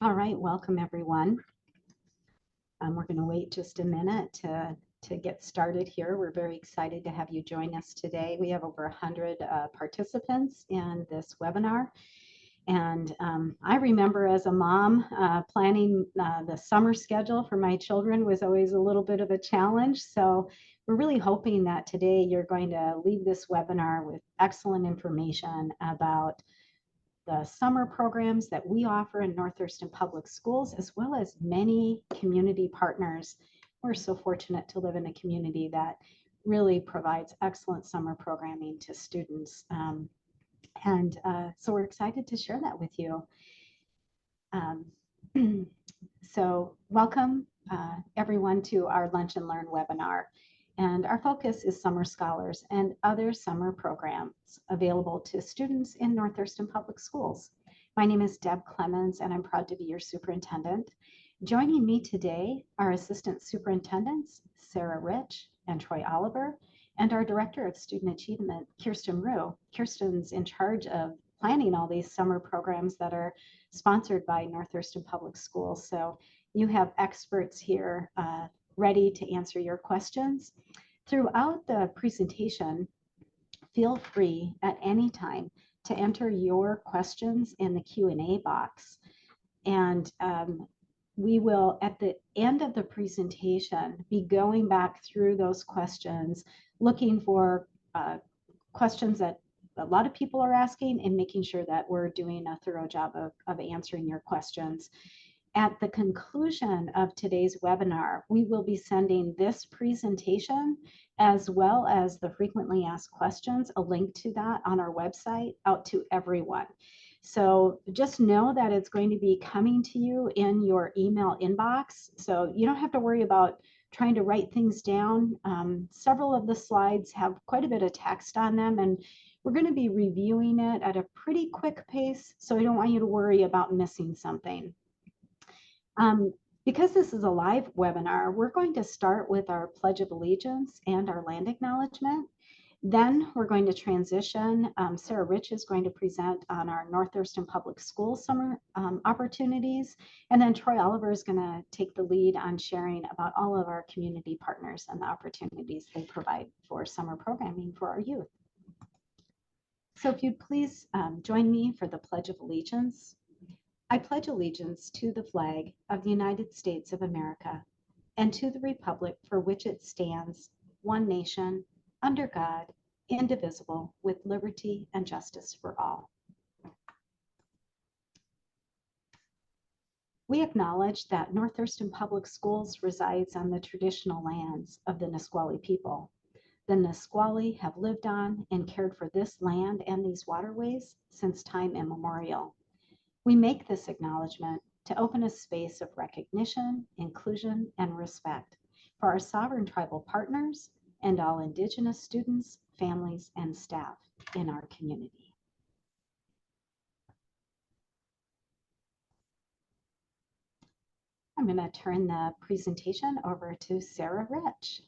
All right, welcome everyone. We're going to wait just a minute to get started here. We're very excited to have you join us today. We have over 100 participants in this webinar. And I remember as a mom, planning the summer schedule for my children was always a little bit of a challenge. So we're really hoping that today you're going to leave this webinar with excellent information about the summer programs that we offer in North Thurston Public Schools, as well as many community partners. We're so fortunate to live in a community that really provides excellent summer programming to students. So we're excited to share that with you. So welcome everyone to our Lunch and Learn webinar. And our focus is summer scholars and other summer programs available to students in North Thurston Public Schools. My name is Deb Clemens, and I'm proud to be your superintendent. Joining me today are Assistant Superintendents Sarah Rich and Troy Oliver, and our Director of Student Achievement, Kirsten Rue. Kirsten's in charge of planning all these summer programs that are sponsored by North Thurston Public Schools. So you have experts here ready to answer your questions. Throughout the presentation, feel free at any time to enter your questions in the Q&A box. And we will, at the end of the presentation, be going back through those questions, looking for questions that a lot of people are asking and making sure that we're doing a thorough job of answering your questions. At the conclusion of today's webinar, we will be sending this presentation as well as the frequently asked questions, a link to that on our website, out to everyone. So just know that it's going to be coming to you in your email inbox. So you don't have to worry about trying to write things down. Several of the slides have quite a bit of text on them, and we're going to be reviewing it at a pretty quick pace. So I don't want you to worry about missing something. Because this is a live webinar, we're going to start with our Pledge of Allegiance and our land acknowledgement. Then we're going to transition. Sarah Rich is going to present on our North Thurston Public Schools summer opportunities. And then Troy Oliver is going to take the lead on sharing about all of our community partners and the opportunities they provide for summer programming for our youth. So if you'd please join me for the Pledge of Allegiance. I pledge allegiance to the flag of the United States of America and to the republic for which it stands, one nation, under God, indivisible, with liberty and justice for all. We acknowledge that North Thurston Public Schools resides on the traditional lands of the Nisqually people. The Nisqually have lived on and cared for this land and these waterways since time immemorial. We make this acknowledgement to open a space of recognition, inclusion, and respect for our sovereign tribal partners and all Indigenous students, families, and staff in our community. I'm going to turn the presentation over to Sarah Rich.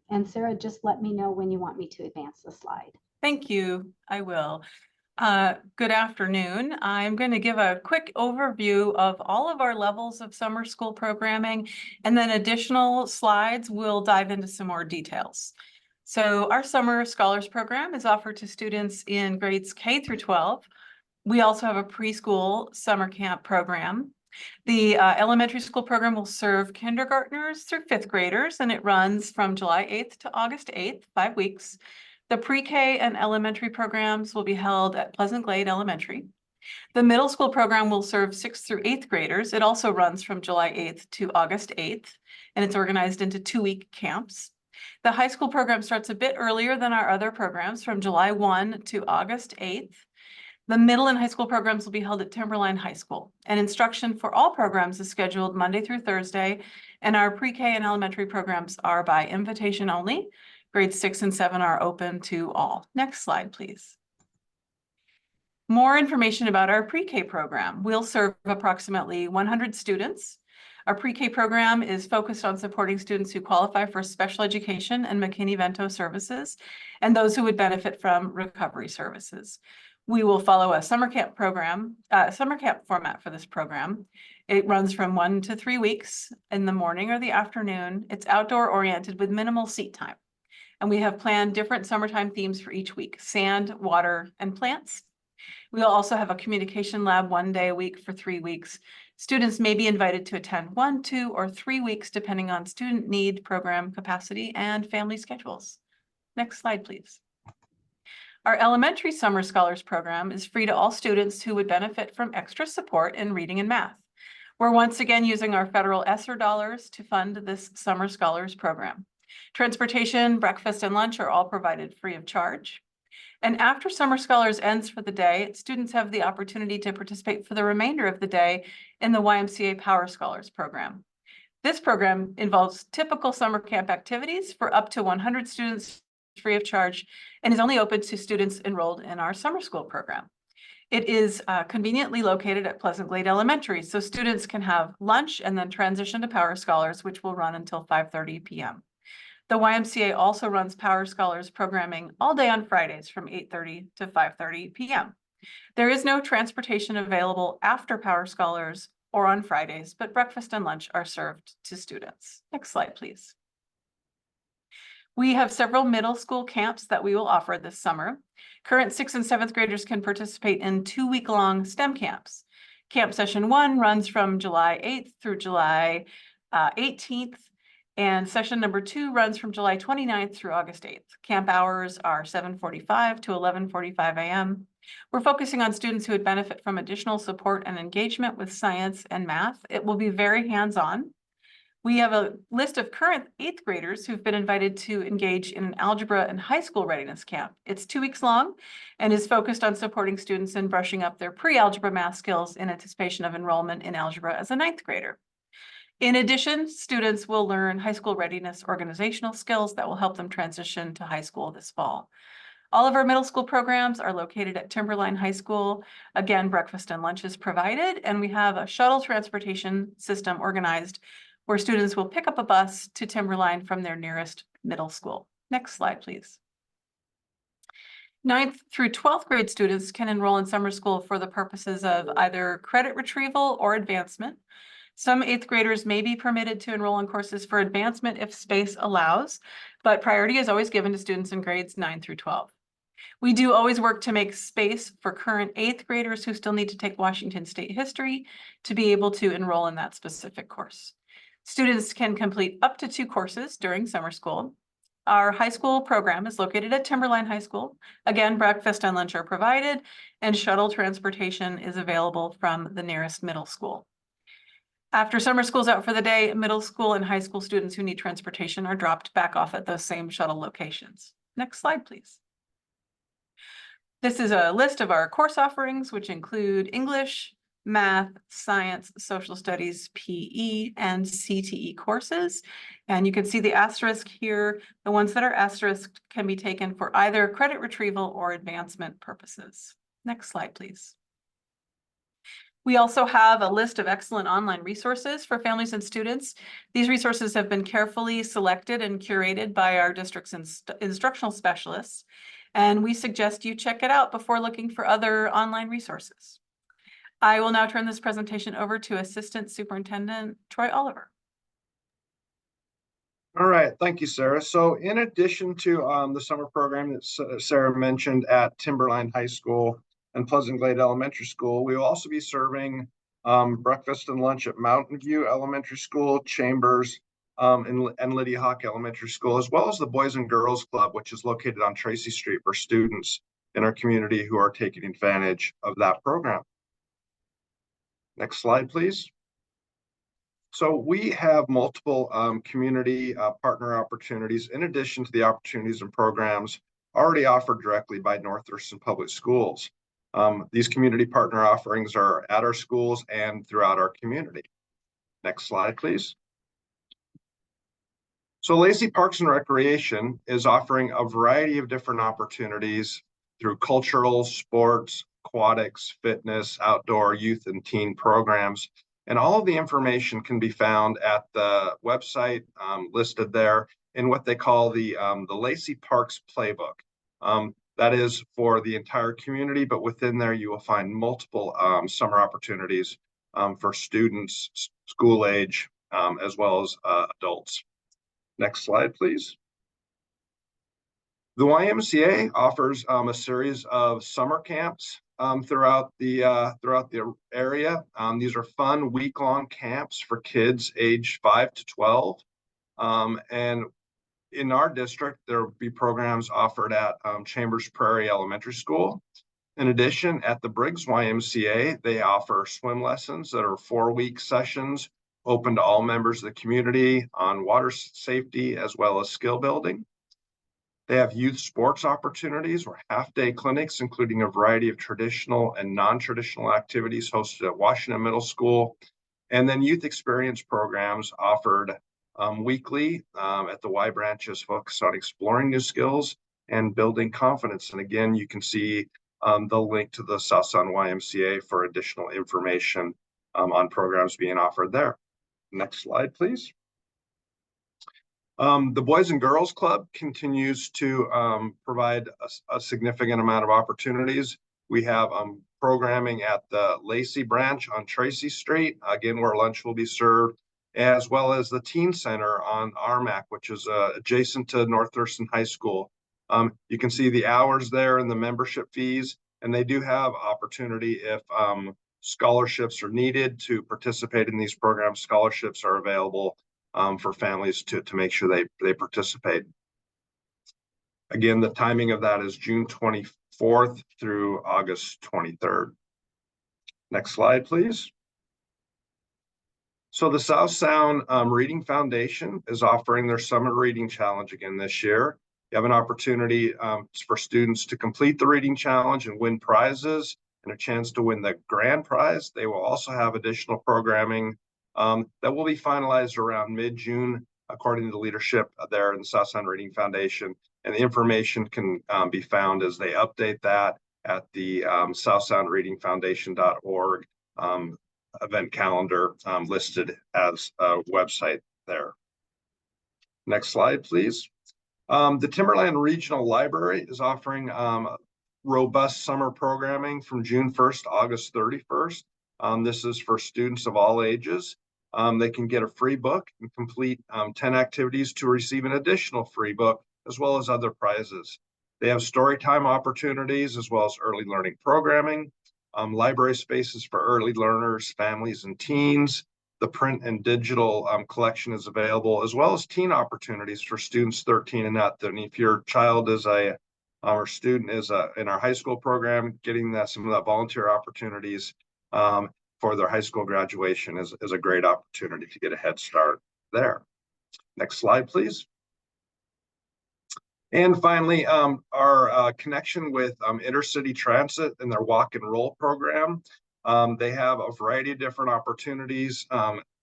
And Sarah, just let me know when you want me to advance the slide. Thank you. I will. Good afternoon. I'm going to give a quick overview of all of our levels of summer school programming, and then additional slides will dive into some more details. So our Summer Scholars Program is offered to students in grades K through 12. We also have a preschool summer camp program. The elementary school program will serve kindergartners through fifth graders, and it runs from July 8th to August 8th, 5 weeks. The pre-K and elementary programs will be held at Pleasant Glade Elementary. The middle school program will serve 6th through 8th graders. It also runs from July 8th to August 8th, and it's organized into 2-week camps. The high school program starts a bit earlier than our other programs, from July 1 to August 8th. The middle and high school programs will be held at Timberline High School, and instruction for all programs is scheduled Monday through Thursday, and our pre-K and elementary programs are by invitation only. Grades 6 and 7 are open to all. Next slide, please. More information about our pre-K program. We'll serve approximately 100 students. Our pre-K program is focused on supporting students who qualify for special education and McKinney-Vento services, and those who would benefit from recovery services. We will follow a summer camp format for this program. It runs from 1 to 3 weeks in the morning or the afternoon. It's outdoor oriented with minimal seat time. And we have planned different summertime themes for each week: sand, water, and plants. We'll also have a communication lab 1 day a week for 3 weeks. Students may be invited to attend 1, 2, or 3 weeks, depending on student need, program capacity, and family schedules. Next slide, please. Our elementary Summer Scholars Program is free to all students who would benefit from extra support in reading and math. We're once again using our federal ESSER dollars to fund this Summer Scholars Program. Transportation, breakfast, and lunch are all provided free of charge. And after Summer Scholars ends for the day, students have the opportunity to participate for the remainder of the day in the YMCA Power Scholars Program. This program involves typical summer camp activities for up to 100 students free of charge and is only open to students enrolled in our summer school program. It is conveniently located at Pleasant Glade Elementary, so students can have lunch and then transition to Power Scholars, which will run until 5:30 p.m. The YMCA also runs Power Scholars programming all day on Fridays from 8:30 to 5:30 p.m. There is no transportation available after Power Scholars or on Fridays, but breakfast and lunch are served to students. Next slide, please. We have several middle school camps that we will offer this summer. Current 6th and 7th graders can participate in 2-week-long STEM camps. Camp Session 1 runs from July 8th through July 18th, and session number 2 runs from July 29th through August 8th. Camp hours are 7:45 to 11:45 a.m. We're focusing on students who would benefit from additional support and engagement with science and math. It will be very hands-on. We have a list of current 8th graders who've been invited to engage in an algebra and high school readiness camp. It's 2 weeks long and is focused on supporting students in brushing up their pre-algebra math skills in anticipation of enrollment in algebra as a 9th grader. In addition, students will learn high school readiness organizational skills that will help them transition to high school this fall. All of our middle school programs are located at Timberline High School. Again, breakfast and lunch is provided, and we have a shuttle transportation system organized where students will pick up a bus to Timberline from their nearest middle school. Next slide, please. 9th through 12th grade students can enroll in summer school for the purposes of either credit retrieval or advancement. Some 8th graders may be permitted to enroll in courses for advancement if space allows, but priority is always given to students in grades 9 through 12. We do always work to make space for current 8th graders who still need to take Washington State history to be able to enroll in that specific course. Students can complete up to 2 courses during summer school. Our high school program is located at Timberline High School. Again, breakfast and lunch are provided, and shuttle transportation is available from the nearest middle school. After summer school's out for the day, middle school and high school students who need transportation are dropped back off at those same shuttle locations. Next slide, please. This is a list of our course offerings, which include English, math, science, social studies, PE, and CTE courses. And you can see the asterisk here. The ones that are asterisked can be taken for either credit retrieval or advancement purposes. Next slide, please. We also have a list of excellent online resources for families and students. These resources have been carefully selected and curated by our district's instructional specialists, and we suggest you check it out before looking for other online resources. I will now turn this presentation over to Assistant Superintendent Troy Oliver. All right, thank you, Sarah. So in addition to the summer program that Sarah mentioned at Timberline High School and Pleasant Glade Elementary School, we will also be serving breakfast and lunch at Mountain View Elementary School, Chambers, and Lydia Hawk Elementary School, as well as the Boys and Girls Club, which is located on Tracy Street for students in our community who are taking advantage of that program. Next slide, please. So we have multiple community partner opportunities in addition to the opportunities and programs already offered directly by North Thurston Public Schools. These community partner offerings are at our schools and throughout our community. Next slide, please. So Lacey Parks and Recreation is offering a variety of different opportunities through cultural, sports, aquatics, fitness, outdoor, youth, and teen programs. And all of the information can be found at the website listed there in what they call the Lacey Parks Playbook. That is for the entire community, but within there you will find multiple summer opportunities for students, school age, as well as adults. Next slide, please. The YMCA offers a series of summer camps throughout the area. These are fun week-long camps for kids aged 5 to 12. And in our district, there will be programs offered at Chambers Prairie Elementary School. In addition, at the Briggs YMCA, they offer swim lessons that are 4-week sessions open to all members of the community on water safety as well as skill building. They have youth sports opportunities or half-day clinics, including a variety of traditional and non-traditional activities hosted at Washington Middle School. And then youth experience programs offered weekly at the Y branches, focused on exploring new skills and building confidence. And again, you can see the link to the South Sound YMCA for additional information on programs being offered there. Next slide, please. The Boys and Girls Club continues to provide a significant amount of opportunities. We have programming at the Lacey branch on Tracy Street, again, where lunch will be served, as well as the Teen Center on Armac, which is adjacent to North Thurston High School. You can see the hours there and the membership fees, and they do have opportunity if scholarships are needed to participate in these programs. Scholarships are available for families to make sure they participate. Again, the timing of that is June 24th through August 23rd. Next slide, please. So the South Sound Reading Foundation is offering their Summer Reading Challenge again this year. You have an opportunity for students to complete the reading challenge and win prizes and a chance to win the grand prize. They will also have additional programming that will be finalized around mid-June, according to the leadership there in the South Sound Reading Foundation. And the information can be found as they update that at the southsoundreadingfoundation.org event calendar listed as a website there. Next slide, please. The Timberland Regional Library is offering robust summer programming from June 1st to August 31st. This is for students of all ages. They can get a free book and complete 10 activities to receive an additional free book, as well as other prizes. They have story time opportunities, as well as early learning programming, library spaces for early learners, families, and teens. The print and digital collection is available, as well as teen opportunities for students 13 and up. And if your child is or student is in our high school program, getting some of that volunteer opportunities for their high school graduation is a great opportunity to get a head start there. Next slide, please. And finally, our connection with Intercity Transit and their walk and roll program. They have a variety of different opportunities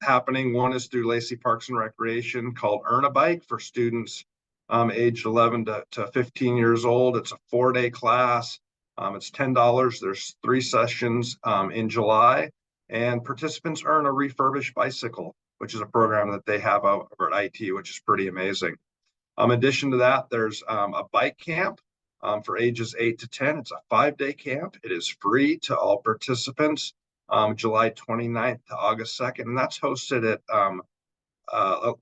happening. One is through Lacey Parks and Recreation called Earn a Bike for students aged 11 to 15 years old. It's a 4-day class. It's $10. There's 3 sessions in July, and participants earn a refurbished bicycle, which is a program that they have over at IT, which is pretty amazing. In addition to that, there's a bike camp for ages 8 to 10. It's a 5-day camp. It is free to all participants, July 29th to August 2nd, and that's hosted at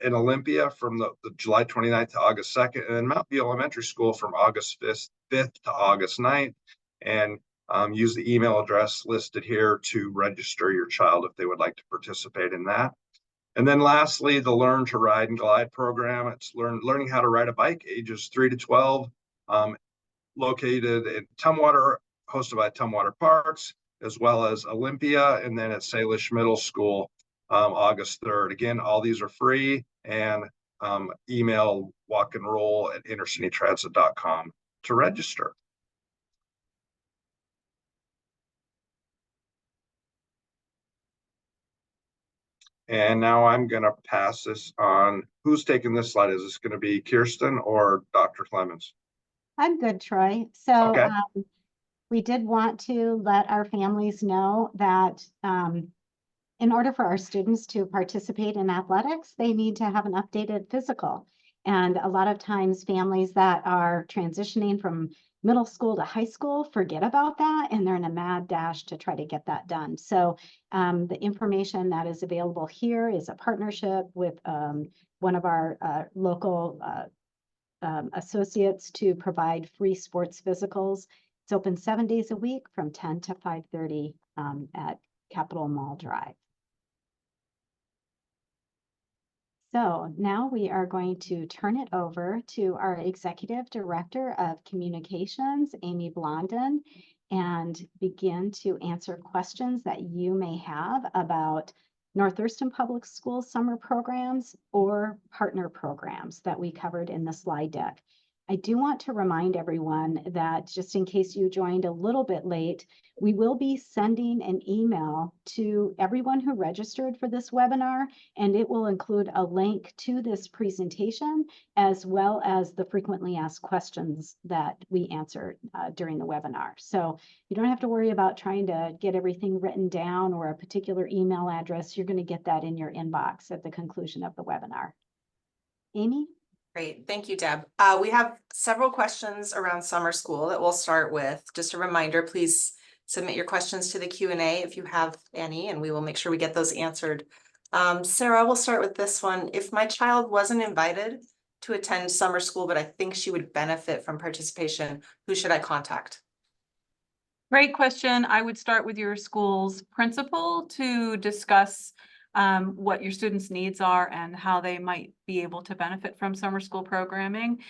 in Olympia from the July 29th to August 2nd, and then Mount View Elementary School from August 5th to August 9th. And use the email address listed here to register your child if they would like to participate in that. And then lastly, the Learn to Ride and Glide program. It's learning how to ride a bike, ages 3 to 12, located in Tumwater, hosted by Tumwater Parks, as well as Olympia, and then at Salish Middle School, August 3rd. Again, all these are free, and email walkandroll@intercitytransit.com to register. And now I'm going to pass this on. Who's taking this slide? Is this going to be Kirsten or Dr. Clemens? I'm good, Troy. So Okay. We did want to let our families know that in order for our students to participate in athletics, they need to have an updated physical. And a lot of times families that are transitioning from middle school to high school forget about that, and they're in a mad dash to try to get that done. So the information that is available here is a partnership with one of our local associates to provide free sports physicals. It's open 7 days a week from 10 to 5:30 at Capitol Mall Drive. So now we are going to turn it over to our Executive Director of Communications, Amy Blondin, and begin to answer questions that you may have about North Thurston Public Schools summer programs or partner programs that we covered in the slide deck. I do want to remind everyone that just in case you joined a little bit late, we will be sending an email to everyone who registered for this webinar, and it will include a link to this presentation as well as the frequently asked questions that we answered during the webinar. So you don't have to worry about trying to get everything written down or a particular email address. You're going to get that in your inbox at the conclusion of the webinar. Amy? Great, thank you, Deb. We have several questions around summer school that we'll start with. Just a reminder, please submit your questions to the Q&A if you have any, and we will make sure we get those answered. Sarah, we'll start with this one. If my child wasn't invited to attend summer school, but I think she would benefit from participation, who should I contact? Great question. I would start with your school's principal to discuss what your students' needs are and how they might be able to benefit from summer school programming.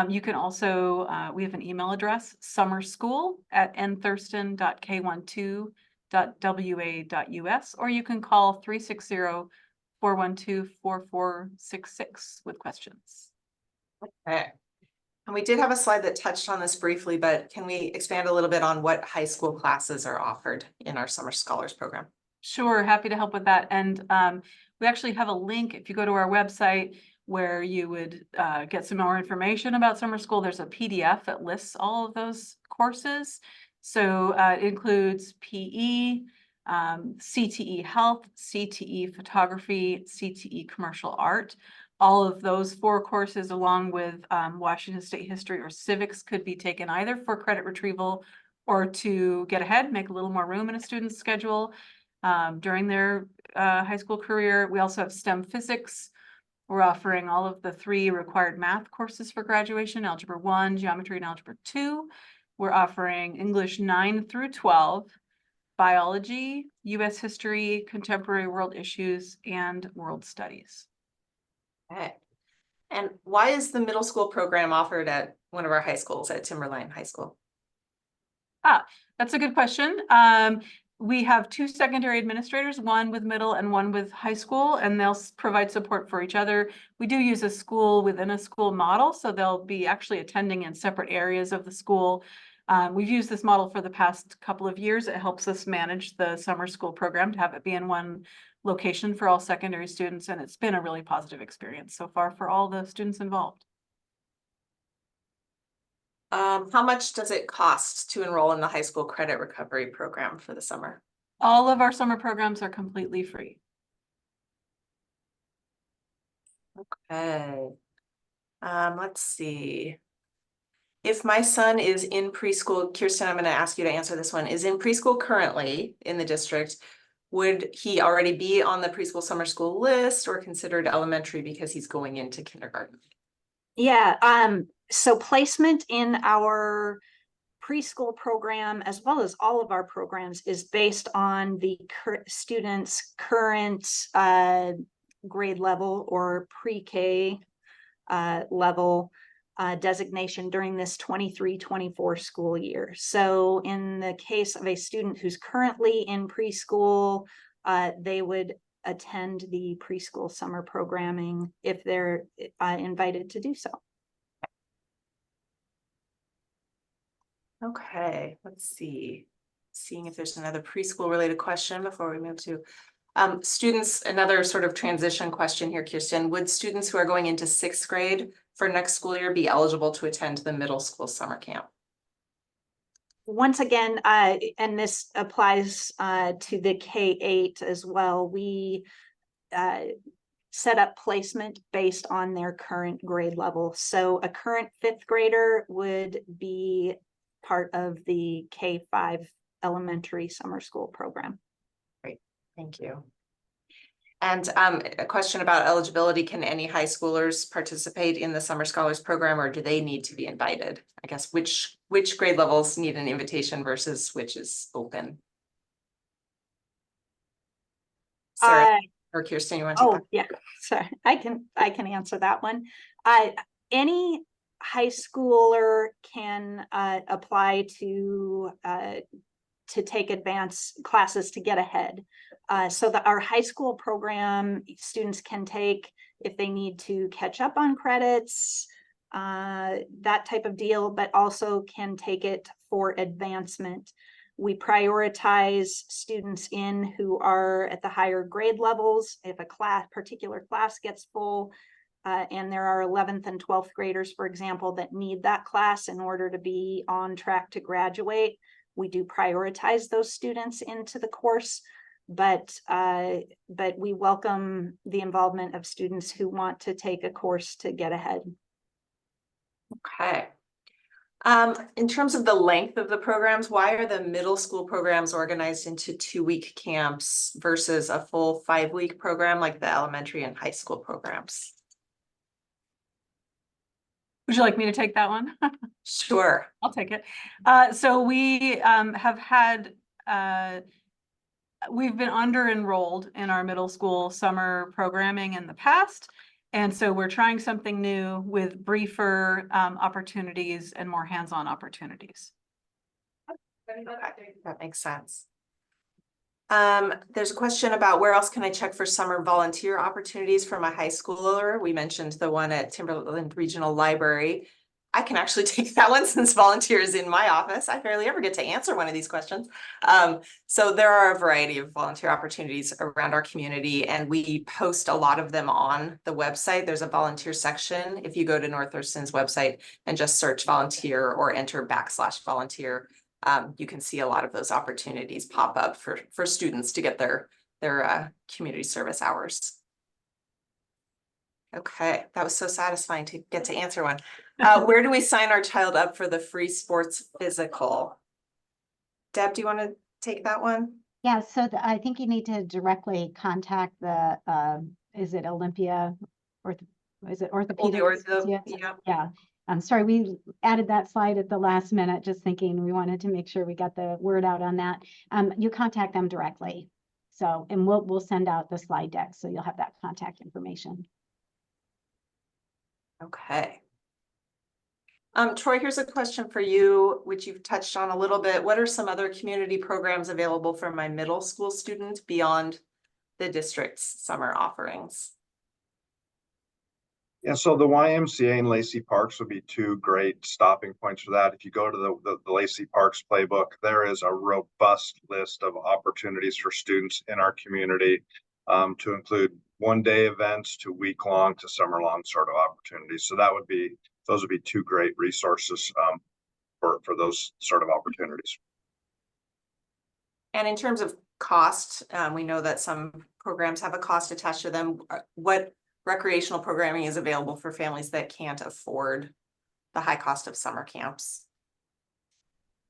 You can also, we have an email address, summerschool@nthurstondk12.wa.us, or you can call 360-412-4466 with questions. Okay. And we did have a slide that touched on this briefly, but can we expand a little bit on what high school classes are offered in our Summer Scholars Program? Sure, happy to help with that. And we actually have a link if you go to our website where you would get some more information about summer school. There's a PDF that lists all of those courses. So it includes PE, CTE Health, CTE Photography, CTE Commercial Art. All of those 4 courses, along with Washington State History or Civics, could be taken either for credit retrieval or to get ahead, make a little more room in a student's schedule during their high school career. We also have STEM Physics. We're offering all of the 3 required math courses for graduation, Algebra 1, Geometry, and Algebra 2. We're offering English 9 through 12, Biology, U.S. History, Contemporary World Issues, and World Studies. Okay. And why is the middle school program offered at one of our high schools, at Timberline High School? That's a good question. We have 2 secondary administrators, one with middle and one with high school, and they'll provide support for each other. We do use a school within a school model, so they'll be actually attending in separate areas of the school. We've used this model for the past couple of years. It helps us manage the summer school program to have it be in one location for all secondary students, and it's been a really positive experience so far for all the students involved. How much does it cost to enroll in the high school credit recovery program for the summer? All of our summer programs are completely free. Okay. Let's see. If my son is in preschool, Kirsten, I'm going to ask you to answer this one, is in preschool currently in the district, would he already be on the preschool summer school list or considered elementary because he's going into kindergarten? Yeah, so placement in our preschool program, as well as all of our programs, is based on the student's current grade level or pre-K level designation during this 23-24 school year. So in the case of a student who's currently in preschool, they would attend the preschool summer programming if they're invited to do so. Okay, let's see. Seeing if there's another preschool related question before we move to students, another sort of transition question here, Kirsten. Would students who are going into 6th grade for next school year be eligible to attend the middle school summer camp? Once again, and this applies to the K-8 as well, we set up placement based on their current grade level. So a current 5th grader would be part of the K-5 elementary summer school program. Thank you. And a question about eligibility. Can any high schoolers participate in the Summer Scholars Program, or do they need to be invited? I guess which grade levels need an invitation versus which is open? Sarah or Kirsten, you want to take that? Yeah, sorry, I can answer that one. Any high schooler can apply to take advanced classes to get ahead. So that our high school program students can take if they need to catch up on credits, that type of deal, but also can take it for advancement. We prioritize students in who are at the higher grade levels. If a particular class gets full, and there are 11th and 12th graders, for example, that need that class in order to be on track to graduate, we do prioritize those students into the course, but we welcome the involvement of students who want to take a course to get ahead. Okay. In terms of the length of the programs, why are the middle school programs organized into 2-week camps versus a full 5-week program like the elementary and high school programs? Would you like me to take that one? Sure. I'll take it. So we have had, we've been under enrolled in our middle school summer programming in the past. And so we're trying something new with briefer opportunities and more hands-on opportunities. That makes sense. There's a question about where else can I check for summer volunteer opportunities for my high schooler? We mentioned the one at Timberland Regional Library. I can actually take that one since volunteer is in my office. I barely ever get to answer one of these questions. So there are a variety of volunteer opportunities around our community, and we post a lot of them on the website. There's a volunteer section. If you go to North Thurston's website and just search volunteer or enter /volunteer, you can see a lot of those opportunities pop up for students to get their community service hours. Okay, that was so satisfying to get to answer one. Where do we sign our child up for the free sports physical? Deb, do you want to take that one? Yeah, so I think you need to directly contact the, is it Olympia, or is it orthopedics? Yeah. I'm sorry, we added that slide at the last minute, just thinking we wanted to make sure we got the word out on that. You contact them directly. So, and we'll send out the slide deck, so you'll have that contact information. Okay. Troy, here's a question for you, which you've touched on a little bit. What are some other community programs available for my middle school student beyond the district's summer offerings? Yeah, so the YMCA and Lacey Parks would be two great stopping points for that. If you go to the Lacey Parks playbook, there is a robust list of opportunities for students in our community, to include one-day events to week-long to summer-long sort of opportunities. So those would be two great resources for those sort of opportunities. And in terms of cost, we know that some programs have a cost attached to them. What recreational programming is available for families that can't afford the high cost of summer camps?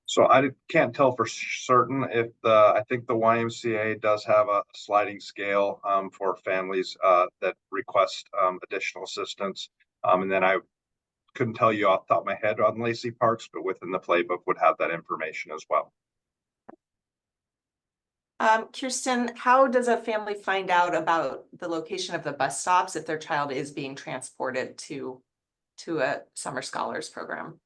So I can't tell for certain if I think the YMCA does have a sliding scale for families that request additional assistance. And then I couldn't tell you off the top of my head on Lacey Parks, but within the playbook would have that information as well. Kirsten, how does a family find out about the location of the bus stops if their child is being transported to a summer scholars program?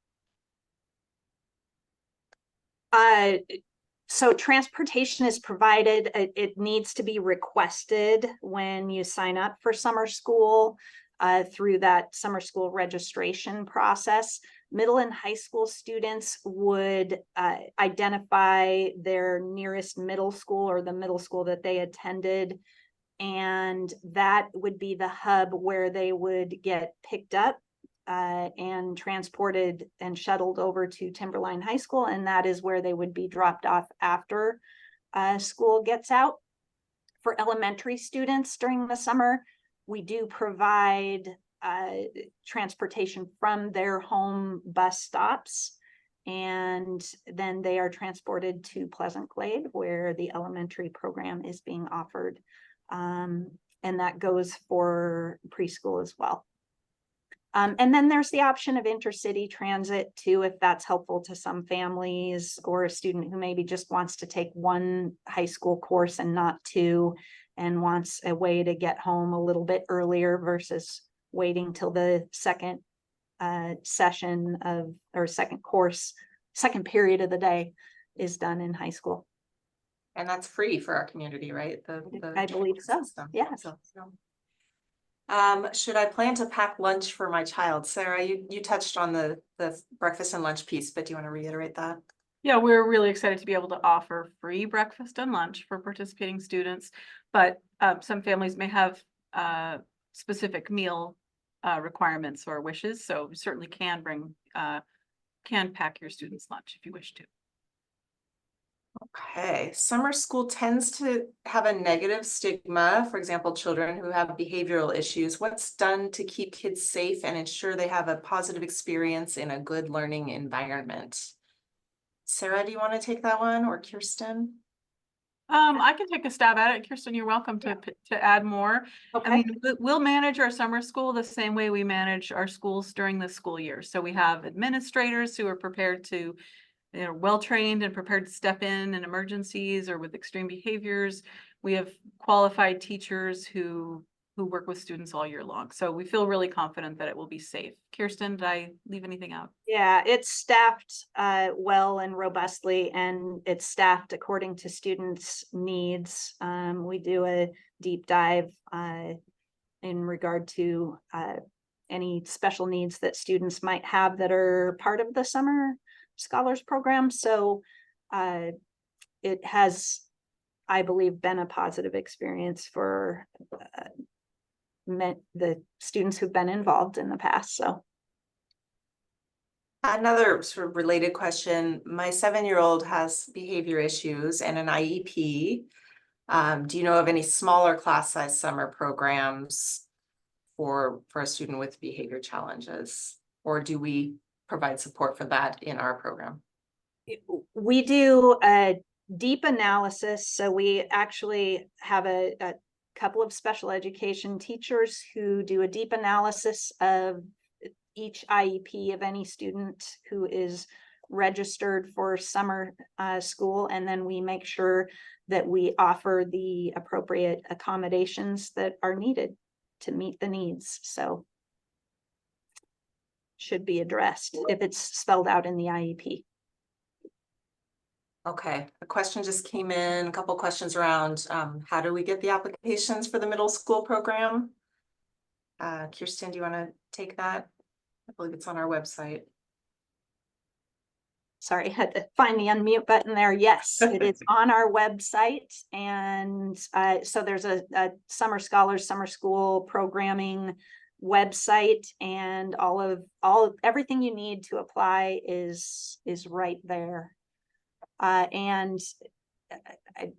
So transportation is provided. It needs to be requested when you sign up for summer school through that summer school registration process. Middle and high school students would identify their nearest middle school or the middle school that they attended, and that would be the hub where they would get picked up and transported and shuttled over to Timberline High School, and that is where they would be dropped off after school gets out. For elementary students during the summer, we do provide transportation from their home bus stops, And then they are transported to Pleasant Glade, where the elementary program is being offered. And that goes for preschool as well. And then there's the option of intercity transit too, if that's helpful to some families, or a student who maybe just wants to take one high school course and not two, and wants a way to get home a little bit earlier versus waiting till the second session of, or second course, second period of the day is done in high school. And that's free for our community, right? I believe so, system. yes. Should I plan to pack lunch for my child? Sarah, you touched on the breakfast and lunch piece, but do you want to reiterate that? Yeah, we're really excited to be able to offer free breakfast and lunch for participating students, but some families may have specific meal requirements or wishes, so you certainly can bring can pack your students' lunch if you wish to. Okay, summer school tends to have a negative stigma. For example, children who have behavioral issues. What's done to keep kids safe and ensure they have a positive experience in a good learning environment? Sarah, do you want to take that one, or Kirsten? I can take a stab at it. Kirsten, you're welcome to add more. Okay. I mean, we'll manage our summer school the same way we manage our schools during the school year. So we have administrators who are prepared to, well-trained and prepared to step in emergencies or with extreme behaviors. We have qualified teachers who work with students all year long. So we feel really confident that it will be safe. Kirsten, did I leave anything out? Yeah, it's staffed well and robustly, and it's staffed according to students' needs. We do a deep dive in regard to any special needs that students might have that are part of the Summer Scholars Program. So it has, I believe, been a positive experience for the students who've been involved in the past. So another sort of related question. My 7-year-old has behavior issues and an IEP. Do you know of any smaller class size summer programs for a student with behavior challenges? Or do we provide support for that in our program? we do a deep analysis. So we actually have a couple of special education teachers who do a deep analysis of each IEP of any student who is registered for summer school. And then we make sure that we offer the appropriate accommodations that are needed to meet the needs. So should be addressed if it's spelled out in the IEP. Okay, a question just came in, a couple questions around how do we get the applications for the middle school program? Kirsten, do you want to take that? I believe it's on our website. Sorry, I had to find the unmute button there. Yes, it is on our website. And so there's a Summer Scholars Summer School programming website, and everything you need to apply is right there. And I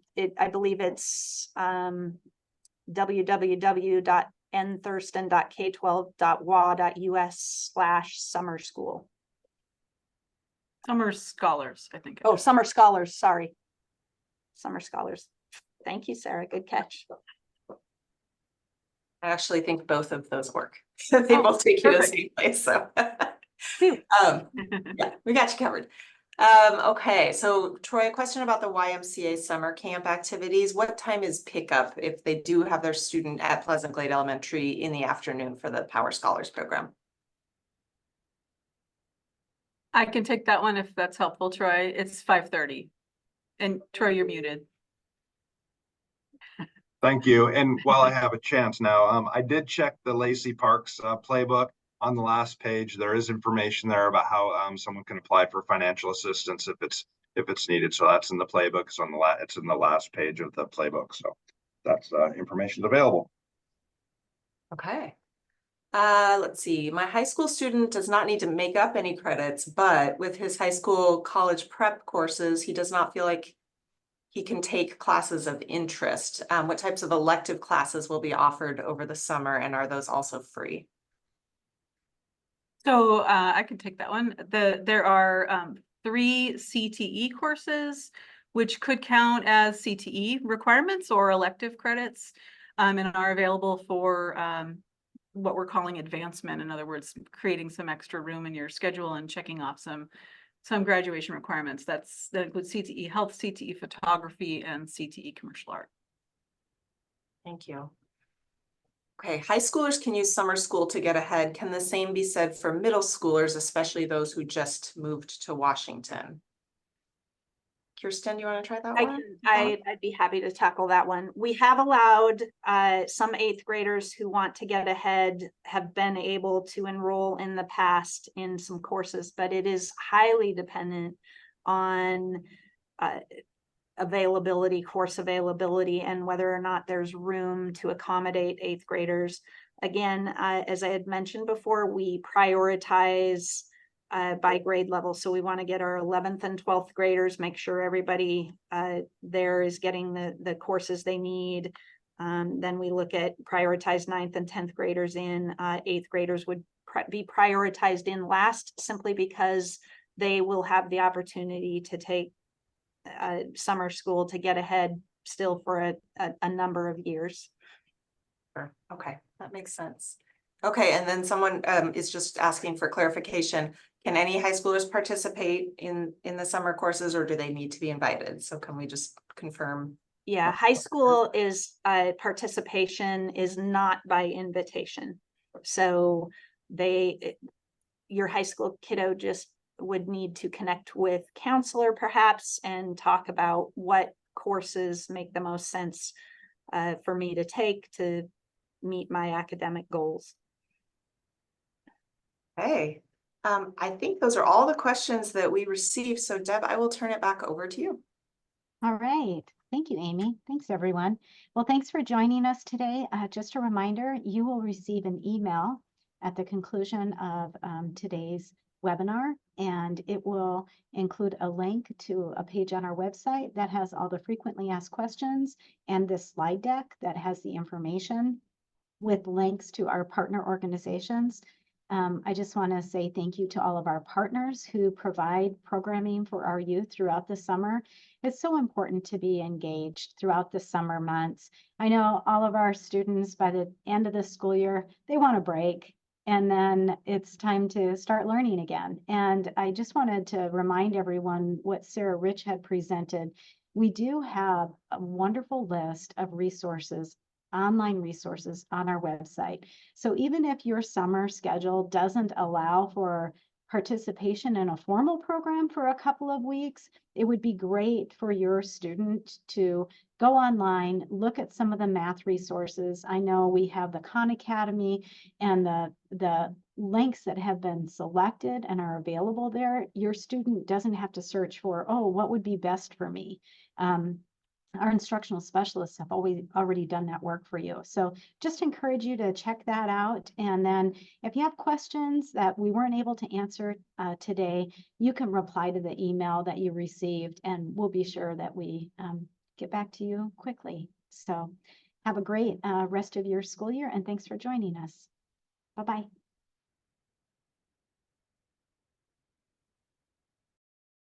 believe it's www.nthurston.k12.wa.us/summer school. Summer Scholars, I think. Oh, Summer Scholars, sorry. Summer Scholars. Thank you, Sarah. Good catch. I actually think both of those work. They both take you to the same place, so. Yeah, we got you covered. Okay, so Troy, a question about the YMCA summer camp activities. What time is pickup if they do have their student at Pleasant Glade Elementary in the afternoon for the Power Scholars program? I can take that one if that's helpful, Troy. It's 5:30. And Troy, you're muted. Thank you. And while I have a chance now, I did check the Lacey Parks playbook. On the last page, there is information there about how someone can apply for financial assistance if it's needed. So that's in the playbook. It's in the last page of the playbook. So that's information available. Okay. Let's see. My high school student does not need to make up any credits, but with his high school college prep courses, he does not feel like he can take classes of interest. What types of elective classes will be offered over the summer, and are those also free? So I can take that one. There are 3 CTE courses, which could count as CTE requirements or elective credits, and are available for what we're calling advancement. In other words, creating some extra room in your schedule and checking off some graduation requirements. That includes CTE health, CTE photography, and CTE commercial art. Thank you. Okay, high schoolers can use summer school to get ahead. Can the same be said for middle schoolers, especially those who just moved to Washington? Kirsten, do you want to try that one? I'd be happy to tackle that one. We have allowed some 8th graders who want to get ahead, have been able to enroll in the past in some courses, but it is highly dependent on availability, course availability, and whether or not there's room to accommodate 8th graders. Again, as I had mentioned before, we prioritize by grade level. So we want to get our 11th and 12th graders, make sure everybody there is getting the courses they need. Then we look at prioritize 9th and 10th graders in. 8th graders would be prioritized in last, simply because they will have the opportunity to take summer school to get ahead still for a number of years. Sure. Okay, that makes sense. Okay, and then someone is just asking for clarification. Can any high schoolers participate in the summer courses, or do they need to be invited? So can we just confirm? Yeah, high school is participation is not by invitation. So your high school kiddo just would need to connect with counselor perhaps and talk about what courses make the most sense for me to take to meet my academic goals. Hey, I think those are all the questions that we received. So Deb, I will turn it back over to you. All right. Thank you, Amy. Thanks, everyone. Well, thanks for joining us today. Just a reminder, you will receive an email at the conclusion of today's webinar, and it will include a link to a page on our website that has all the frequently asked questions and this slide deck that has the information with links to our partner organizations. I just want to say thank you to all of our partners who provide programming for our youth throughout the summer. It's so important to be engaged throughout the summer months. I know all of our students, by the end of the school year, they want a break, and then it's time to start learning again. And I just wanted to remind everyone what Sarah Rich had presented. We do have a wonderful list of resources, online resources on our website. So even if your summer schedule doesn't allow for participation in a formal program for a couple of weeks, it would be great for your student to go online, look at some of the math resources. I know we have the Khan Academy and the links that have been selected and are available there. Your student doesn't have to search for, oh, what would be best for me? Our instructional specialists have already done that work for you. So just encourage you to check that out. And then if you have questions that we weren't able to answer today, you can reply to the email that you received, and we'll be sure that we get back to you quickly. So have a great rest of your school year, and thanks for joining us. Bye-bye.